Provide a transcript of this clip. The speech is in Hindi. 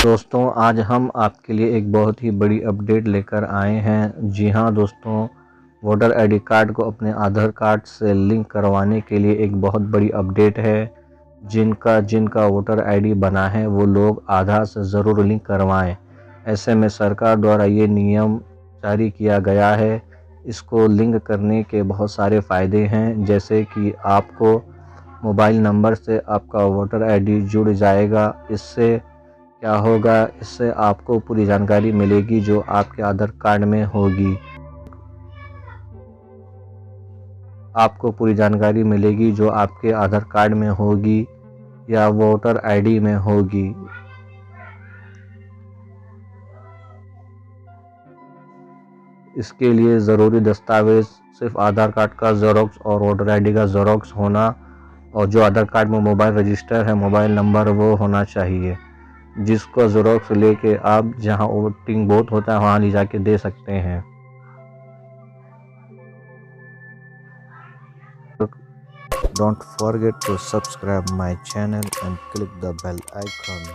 दोस्तों, आज हम आपके लिए एक बहुत ही बड़ी अपडेट लेकर आए हैं। जी हाँ दोस्तों, वोटर आईडी कार्ड को अपने आधार कार्ड से लिंक करवाने के लिए एक बहुत बड़ी अपडेट है। जिनका वोटर आईडी बना है वो लोग आधार से ज़रूर लिंक करवाएं। ऐसे में सरकार द्वारा ये नियम जारी किया गया है। इसको लिंक करने के बहुत सारे फ़ायदे हैं, जैसे कि आपको मोबाइल नंबर से आपका वोटर आईडी जुड़ जाएगा। इससे क्या होगा, इससे आपको पूरी जानकारी मिलेगी जो आपके आधार कार्ड में होगी। आपको पूरी जानकारी मिलेगी जो आपके आधार कार्ड में होगी या वोटर आईडी में होगी। इसके लिए ज़रूरी दस्तावेज़ सिर्फ आधार कार्ड का ज़ेरॉक्स और वोटर आईडी का ज़ेरॉक्स होना, और जो आधार कार्ड में मोबाइल रजिस्टर है, मोबाइल नंबर वो होना चाहिए, जिसको ज़ेरॉक्स लेके आप जहां वोटिंग बूथ होता है वहां ले जाके दे सकते हैं। Don't forget to subscribe my channel and click the bell icon.